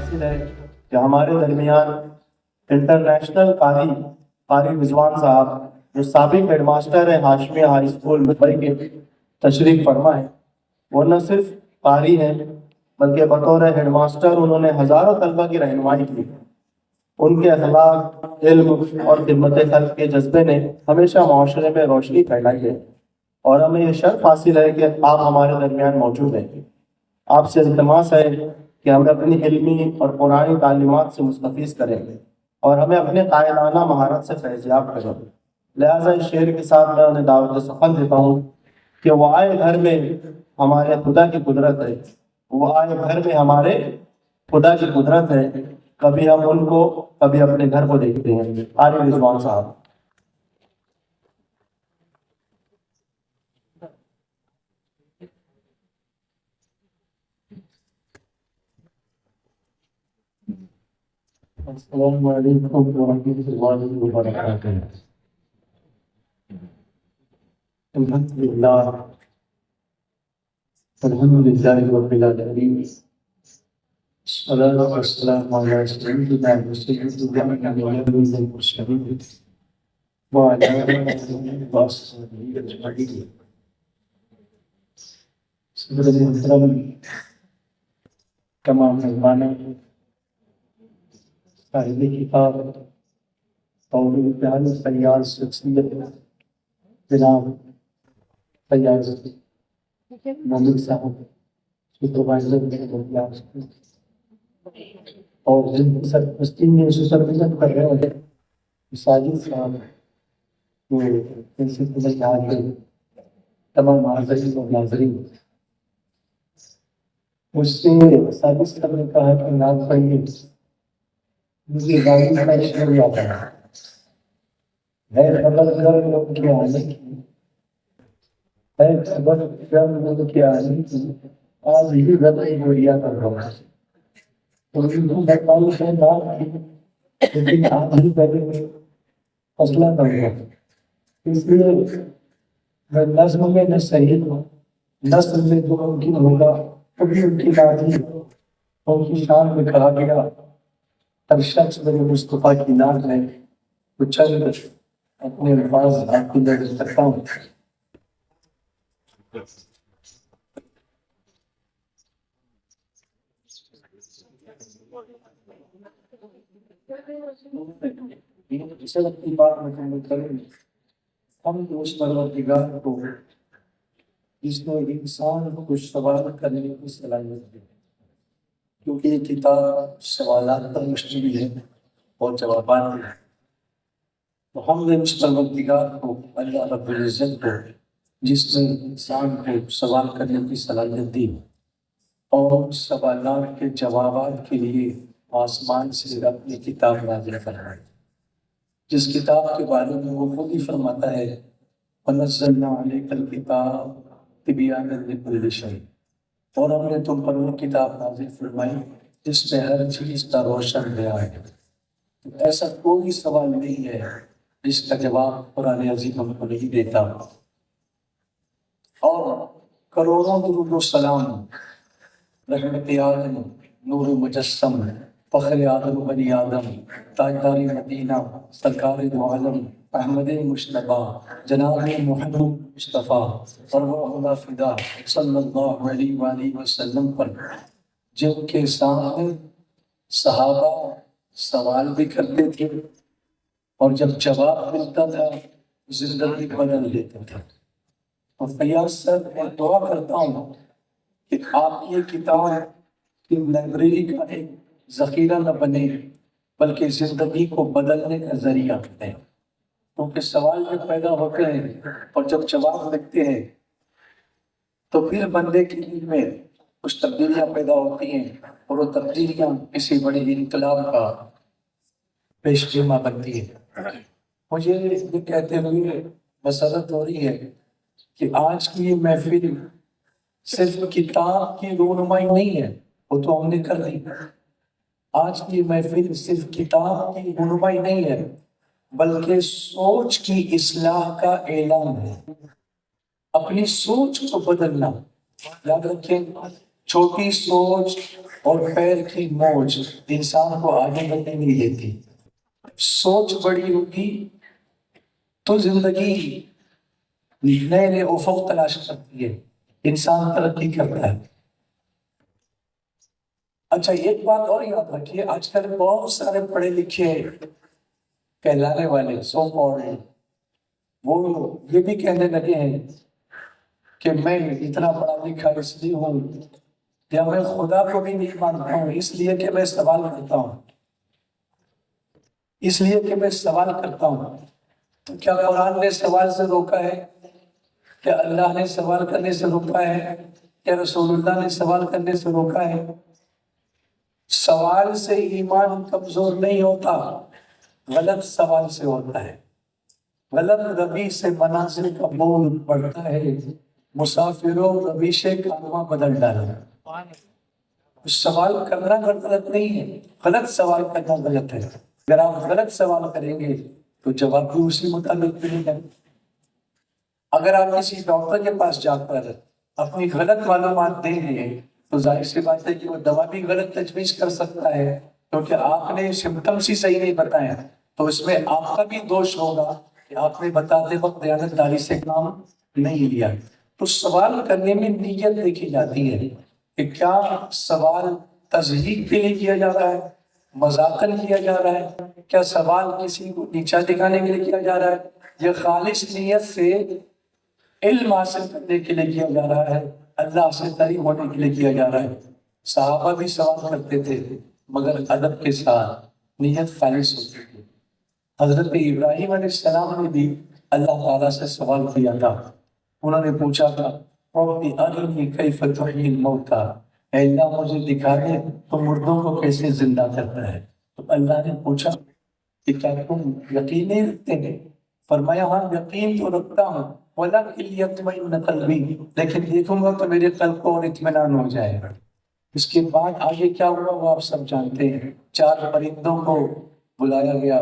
حاصل ہے کہ ہمارے درمیان انٹرنیشنل قاری رضوان صاحب جو سابق ہیڈ ماسٹر ہیں ہاشمیہ ہائی اسکول ممبئی کے تشریف فرما ہے. وہ نہ صرف قاری ہیں بلکہ بطور ہیڈ ماسٹر انہوں نے ہزاروں طلبہ کی رہنمائی کی. ان کے اخلاق، علم اور خدمت خلق کے جذبے نے ہمیشہ معاشرے میں روشنی پھیلائی ہے اور ہمیں یہ شرف حاصل ہے کہ آپ ہمارے درمیان موجود ہیں. آپ سے التماس ہے کہ ہمیں اپنی علمی اور قرآنی تعلیمات سے مستفیض کریں اور ہمیں اپنے قائلانہ مہارت سے فیضیاب کریں. لہٰذا اس شعر کے ساتھ میں انہیں دعوت سفر دیتا ہوں کہ وہ آئے گھر میں ہمارے خدا کی قدرت ہے، وہ آئے گھر میں ہمارے خدا کی قدرت ہے. کبھی ہم ان کو کبھی اپنے گھر کو دیکھتے ہیں. قاری رضوان صاحب. السلام علیکم ورحمۃ اللہ وبرکاتہ. الحمدللہ رب العالمین، والصلاة والسلام علی سیدنا محمد المرسلین وعلی آلہ وصحبہ اجمعین. صدر محترم، تمام مہمانوں، صاحب کتاب اور پیارے فیاض شخصیت جناب فیاض محمد صاحب سپروائزر اور جن سرپرستی میں سپرویژن کر رہے ہیں ساجد صاحب، وہ تمام حاضرین اور ناظرین. مجھ سے ساجد صاحب نے کہا کہ نام پڑھیے. مجھے گاڑی کا شعر یاد ہے خبر کر لوگ کے آنے کی، ہے خبر کر لوگ کے آنے کی، آج ہی ربی گوڑیا کر رہا ہوں. بتاؤں سے نام کی لیکن آج ہی پہلے میں فصلہ کر رہا ہوں. اس لیے میں نظم میں نہ صحیح ہوں، نسل میں جو ممکن ہوگا کبھی ان کی لازمی ان کی شان میں کھڑا گیا. ہر شخص میرے مصطفیٰ کی نام ہے تو چند اپنے الفاظ آپ کی درج کرتا ہوں. اسے اپنی بات مکمل کریں. ہم اس پروردگار کو جس نے انسان کو سوال کرنے کی صلاحیت دی، کیونکہ یہ کتاب سوالات پر مشتمل ہے اور جوابات ہیں، تو ہم نے اس پروردگار کو اللہ رب العزت کو جس نے انسان کو سوال کرنے کی صلاحیت دی اور سوالات کے جوابات کے لیے آسمان سے اپنی کتاب نازل فرمائی، جس کتاب کے بارے میں وہ خود ہی فرماتا ہے وَنَزَّلْنَا عَلَيْكَ الْكِتَابَ تِبْيَانًا لِكُلِّ شَيْءٍ، اور ہم نے تم پر وہ کتاب نازل فرمائی جس میں ہر چیز کا روشن بیان ہے. ایسا کوئی سوال نہیں ہے جس کا جواب قرآن عظیم ہم کو نہیں دیتا. اور کروڑوں درود و سلام رحمت عالم، نور مجسم، فخر آدم بنی آدم، تاجدار مدینہ، سرکار دو عالم، احمد مشتبہ، جناب محمد مصطفیٰ اللہ فدا صلی اللہ علیہ وآلہ وسلم پر، جن کے سامنے صحابہ سوال بھی کرتے تھے اور جب جواب ملتا تھا زندگی بدل لیتے تھے. اور فیاض صاحب میں دعا کرتا ہوں کہ آپ یہ کتاب کی لائبریری کا ایک ذخیرہ نہ بنے بلکہ زندگی کو بدلنے کا ذریعہ بنے. کیونکہ سوال جب پیدا ہوتے ہیں اور جب جواب لکھتے ہیں تو پھر بندے کے دل میں کچھ تبدیلیاں پیدا ہوتی ہیں اور وہ تبدیلیاں کسی بڑے انقلاب کا پیشگیمہ بنتی ہے. مجھے یہ کہتے ہوئے مسرت ہو رہی ہے کہ آج کی یہ محفل صرف کتاب کی رونمائی نہیں ہے، وہ تو ہم نے کر دی. آج کی محفل صرف کتاب کی رونمائی نہیں ہے بلکہ سوچ کی اصلاح کا اعلان ہے. اپنی سوچ کو بدلنا. یاد رکھیں، چھوٹی سوچ اور پیر کی موج انسان کو آگے بڑھنے نہیں دیتی. سوچ بڑی ہوگی تو زندگی نئے نئے افق تلاش کرتی ہے، انسان ترقی کرتا ہے. اچھا ایک بات اور یاد رکھیے، آج کل بہت سارے پڑھے لکھے کہلانے والے سو کالڈ وہ یہ بھی کہنے لگے ہیں کہ میں اتنا پڑھا لکھا اس لیے ہوں یا میں خدا کو بھی نہیں مانتا ہوں اس لیے کہ میں سوال کرتا ہوں، اس لیے کہ میں سوال کرتا ہوں. تو کیا قرآن نے سوال سے روکا ہے؟ کیا اللہ نے سوال کرنے سے روکا ہے؟ کیا رسول اللہ نے سوال کرنے سے روکا ہے؟ سوال سے ایمان کمزور نہیں ہوتا، غلط سوال سے ہوتا ہے. غلط روی سے منازل کا بول بڑھتا ہے. مسافروں رویش کارواں بدل ڈالا. سوال کرنا غلط نہیں ہے، غلط سوال کرنا غلط ہے. اگر آپ غلط سوال کریں گے تو جواب بھی اسی مطابق ملے گا. اگر آپ کسی ڈاکٹر کے پاس جا کر اپنی غلط معلومات دیں گے تو ظاہر سی بات ہے کہ وہ دوا بھی غلط تجویز کر سکتا ہے، کیونکہ آپ نے سمٹمس ہی صحیح نہیں بتایا تو اس میں آپ کا بھی دوش ہوگا کہ آپ نے بتاتے وقت دیانتداری سے کام نہیں لیا. تو سوال کرنے میں نیت دیکھی جاتی ہے کہ کیا سوال تضحیق کے لیے کیا جا رہا ہے، مذاقن کیا جا رہا ہے، کیا سوال کسی کو نیچا دکھانے کے لیے کیا جا رہا ہے، یہ خالص نیت سے علم حاصل کرنے کے لیے کیا جا رہا ہے، اللہ سے قریب ہونے کے لیے کیا جا رہا ہے. صحابہ بھی سوال کرتے تھے مگر ادب کے ساتھ، نیت خالص ہوتی تھی. حضرت ابراہیم علیہ السلام نے بھی اللہ تعالیٰ سے سوال کیا تھا. انہوں نے پوچھا تھا رب ارنی کیف تحیی الموتیٰ، اے اللہ مجھے دکھا دے تو مردوں کو کیسے زندہ کرتا ہے. تو اللہ نے پوچھا کہ کیا تم یقین نہیں رکھتے ہیں؟ فرمایا ہاں یقین تو رکھتا ہوں، وَلَكِنْ لِيَطْمَئِنَّ قَلْبِي، لیکن دیکھوں گا تو میرے قلب کو اور اطمینان ہو جائے گا. اس کے بعد آگے کیا ہوا وہ آپ سب جانتے ہیں. 4 پرندوں کو بلایا گیا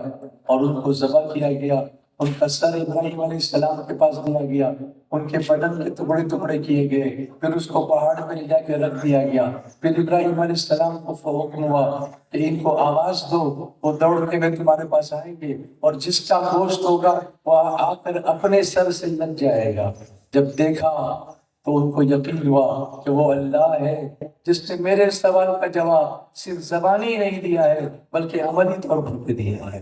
اور ان کو ذبح کیا گیا. ان کا سر ابراہیم علیہ السلام کے پاس دیا گیا، ان کے بدن کے ٹکڑے ٹکڑے کیے گئے، پھر اس کو پہاڑ پہ لے جا کے رکھ دیا گیا. پھر ابراہیم علیہ السلام کو حکم ہوا کہ ان کو آواز دو، وہ دوڑتے ہوئے تمہارے پاس آئیں گے اور جس کا گوشت ہوگا وہ آ کر اپنے سر سے لگ جائے گا. جب دیکھا تو ان کو یقین ہوا کہ وہ اللہ ہے جس نے میرے سوال کا جواب صرف زبانی نہیں دیا ہے بلکہ عملی طور پر بھی دیا ہے.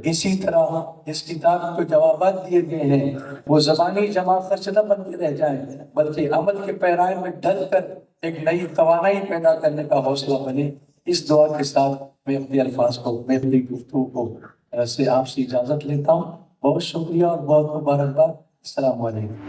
اسی طرح اس کتاب کو جوابات دیے گئے ہیں، وہ زبانی جمع خرچ نہ بن کے رہ جائیں بلکہ عمل کے پیرائے میں ڈھل کر ایک نئی توانائی پیدا کرنے کا حوصلہ بنے. اس دعا کے ساتھ میں اپنے الفاظ کو، میں اپنی گفتگو کو سے آپ سے اجازت لیتا ہوں. بہت شکریہ اور بہت مبارکباد. السلام علیکم.